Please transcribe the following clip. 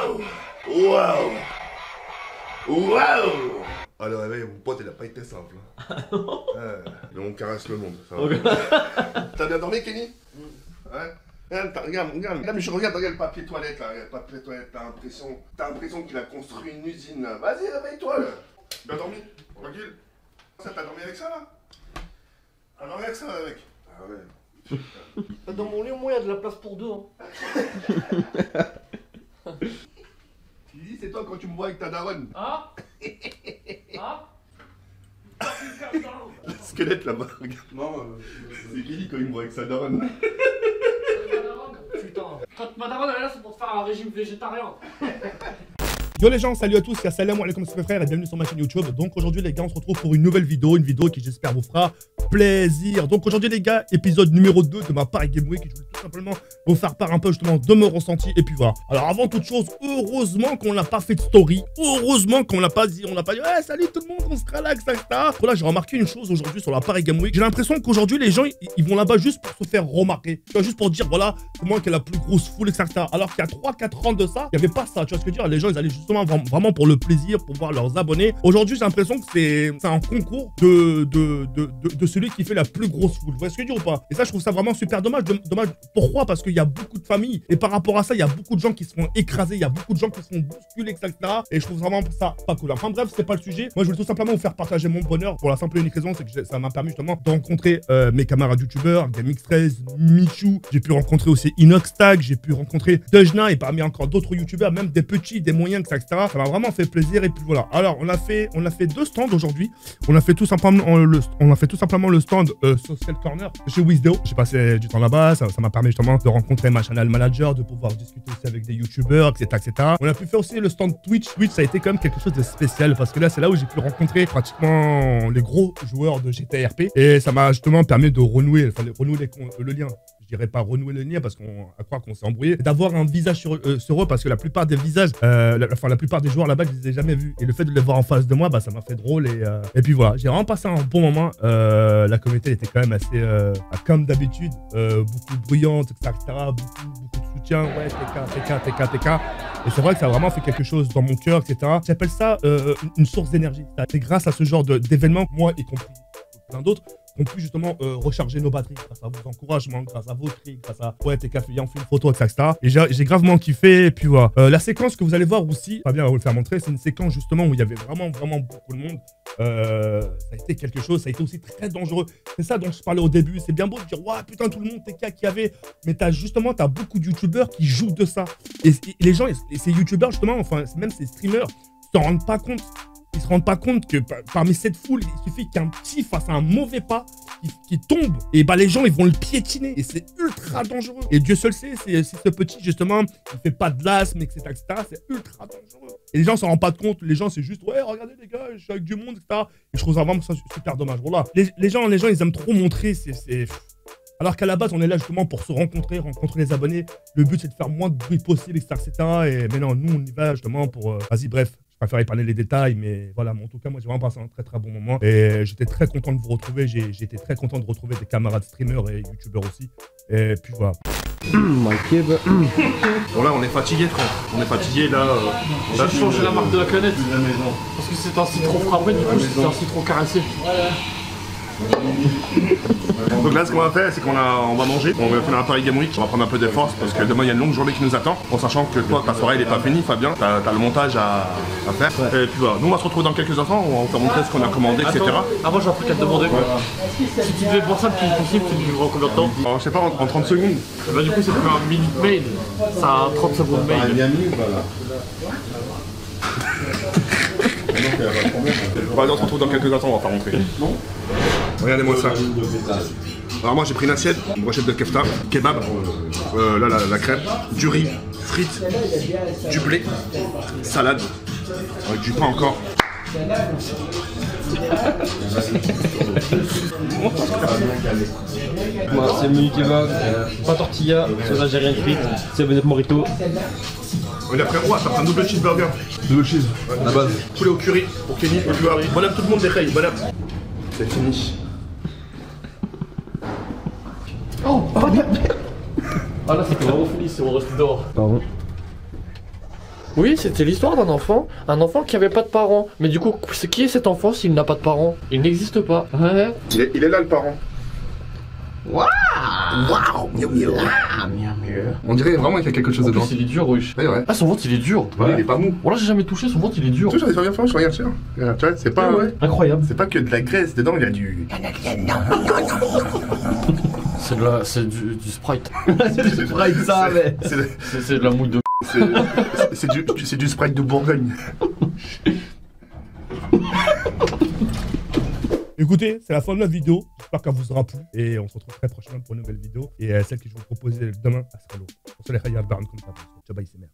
Waouh. Waouh. Waouh. Ah, le réveil, mon pote, il a pas été simple. Mais on caresse le monde. Ça va. T'as bien dormi, Kenny? Ouais. Regarde, regarde le papier toilette là, le papier toilette, t'as l'impression qu'il a construit une usine là. Vas-y, réveille-toi là. Bien dormi, tranquille. Ça, t'as dormi avec ça là? T'as dormi avec ça, mec? Ah ouais. Dans mon lit, au moins, il y a de la place pour deux. Tu dis, c'est toi quand tu me vois avec ta daronne. Ah. Le squelette là-bas, regarde. Non, c'est Kenny quand il me voit avec sa daronne. Putain. Quand ma daronne elle est là, c'est pour te faire un régime végétarien. Yo les gens, salut à tous, salam alaikum mes frères et bienvenue sur ma chaîne YouTube. Donc aujourd'hui les gars, on se retrouve pour une nouvelle vidéo qui j'espère vous fera plaisir. Donc aujourd'hui les gars, épisode numéro 2 de ma Paris Game Week, je voulais tout simplement vous faire part un peu justement de mon ressenti et puis voilà. Alors avant toute chose, heureusement qu'on n'a pas fait de story, heureusement qu'on l'a pas dit, ouais salut tout le monde, on se relaxe, etc. Là j'ai remarqué une chose aujourd'hui sur la Paris Game Week, j'ai l'impression qu'aujourd'hui les gens ils vont là-bas juste pour se faire remarquer, tu vois, juste pour dire voilà, c'est moi qui ai la plus grosse foule, etc. Alors qu'il y a 3-4 ans de ça, il n'y avait pas ça, tu vois ce que je veux dire, les gens ils allaient justement vraiment pour le plaisir, pour voir leurs abonnés. Aujourd'hui, j'ai l'impression que c'est un concours de celui qui fait la plus grosse foule. Vous voyez ce que je veux dire ou pas? Et ça, je trouve ça vraiment super dommage. Dommage. Pourquoi? Parce qu'il y a beaucoup de familles. Et par rapport à ça, il y a beaucoup de gens qui se font écraser. Il y a beaucoup de gens qui se font bousculer, etc. Et je trouve vraiment ça pas cool. Enfin bref, c'est pas le sujet. Moi, je voulais tout simplement vous faire partager mon bonheur pour la simple et unique raison, c'est que ça m'a permis justement de rencontrer mes camarades youtubeurs, GameX13, Michou. J'ai pu rencontrer aussi Inoxtag. J'ai pu rencontrer Dejna et parmi encore d'autres youtubeurs, même des petits, des moyens, etc. Ça m'a vraiment fait plaisir et puis voilà. Alors on a fait 2 stands aujourd'hui. On a fait tout simplement le stand Social Corner chez Wisdeo. J'ai passé du temps là-bas, ça m'a permis justement de rencontrer ma channel manager, de pouvoir discuter aussi avec des youtubeurs, etc. On a pu faire aussi le stand Twitch. Twitch, ça a été quand même quelque chose de spécial parce que là c'est là où j'ai pu rencontrer pratiquement les gros joueurs de GTA RP et ça m'a justement permis de renouer le lien. Je dirais pas renouer le lien parce qu'on croit qu'on s'est embrouillé, d'avoir un visage sur eux parce que la plupart des visages, la plupart des joueurs là-bas, je les ai jamais vus. Et le fait de les voir en face de moi, bah, ça m'a fait drôle. Et puis voilà, j'ai vraiment passé un bon moment. La communauté était quand même assez, comme d'habitude, beaucoup bruyante, etc. Beaucoup de soutien. Ouais, TK. Et c'est vrai que ça a vraiment fait quelque chose dans mon cœur, etc. J'appelle ça une source d'énergie. C'est grâce à ce genre d'événements, moi y compris plein d'autres, qu'on puisse justement recharger nos batteries grâce à vos encouragements, grâce à vos cris, grâce à ouais t'es café, on fait une photo, etc. Et j'ai gravement kiffé. Et puis voilà. La séquence que vous allez voir aussi, Fabien va vous le faire montrer, c'est une séquence justement où il y avait vraiment beaucoup de monde. Ça a été quelque chose, ça a été aussi très dangereux. C'est ça dont je parlais au début. C'est bien beau de dire ouais putain tout le monde TK qui avait, mais t'as beaucoup de youtubeurs qui jouent de ça. Et les gens, et ces youtubeurs justement, enfin même ces streamers, s'en rendent pas compte. Ils se rendent pas compte que parmi cette foule, il suffit qu'un petit fasse un mauvais pas qui tombe et bah les gens ils vont le piétiner et c'est ultra dangereux. Et Dieu seul sait si ce petit justement il fait pas de l'asthme, etc. c'est ultra dangereux. Et les gens s'en rendent pas compte. Les gens c'est juste ouais regardez les gars, je suis avec du monde, etc. Et je trouve ça vraiment super dommage. Voilà. Les gens ils aiment trop montrer. Alors qu'à la base, on est là justement pour se rencontrer les abonnés. Le but, c'est de faire moins de bruit possible, etc. Mais non, nous, on y va justement pour... Vas-y, bref, je préfère épargner les détails, mais voilà. Mais en tout cas, moi, j'ai vraiment passé un très bon moment. Et j'étais très content de vous retrouver. J'ai été très content de retrouver des camarades streamers et youtubeurs aussi. Et puis voilà. Bon là, on est fatigué, frère. On est fatigué, là. J'ai changé la marque de la canette. Parce que c'est un citron frappé, du coup, c'est un citron caressé. Donc là, ce qu'on va faire, c'est qu'on va manger. On va faire un Paris Game Week. On va prendre un peu de force parce que demain, il y a une longue journée qui nous attend. En sachant que toi, ta soirée, elle n'est pas finie, Fabien. T'as le montage à faire. Ouais. Et puis voilà. Nous, on va se retrouver dans quelques instants. On va vous montrer ce qu'on a commandé, etc. Avant, j'ai un truc à te demander. Ouais. Si tu devais boire ça le plus possible, tu devrais en combien de temps? Alors, je sais pas, en 30 secondes. Bah, du coup, c'est plus un minute mail. Ça a 30 secondes mail. On se retrouve dans quelques instants, on va faire rentrer. Regardez-moi ça. Alors moi j'ai pris une assiette, une brochette de kefta, kebab, là la crème, du riz, frites, du blé, salade, avec du pain encore. Moi c'est menu kebab, pas tortilla, sauce algérienne frite, c'est bonnet morito. Et après, ça prend un double cheeseburger. Double cheese, la base. Poulet au curry pour Kenny. Voilà tout le monde des rayes, voilà. C'est fini. Oh, ah là c'était vraiment fini si on reste dehors. Pardon. Oui, c'était l'histoire d'un enfant. Un enfant qui avait pas de parents. Mais du coup, qui est cet enfant s'il n'a pas de parents? Il n'existe pas. Ouais. Il est là le parent. Waouh. Miaou miaou. On dirait vraiment qu'il y a quelque chose En plus, dedans. il est dur, wesh. Ouais. Ah, son ventre, il est dur. Ouais. Il est pas mou. Voilà, j'ai jamais touché, son ventre, il est dur. Tu vois, ça bien fait, je regarde, tiens. Regarde, tu vois, c'est pas. Incroyable. C'est pas que de la graisse, dedans il y a du. C'est du Sprite. C'est vrai que ça, mais. C'est de la mouille de. C'est du Sprite de Bourgogne. Écoutez, c'est la fin de la vidéo. J'espère qu'elle vous aura plu. Et on se retrouve très prochainement pour une nouvelle vidéo. Et celle que je vais vous proposer demain, elle sera l'autre. On se les regarde comme ça. Ciao, bye, c'est merde.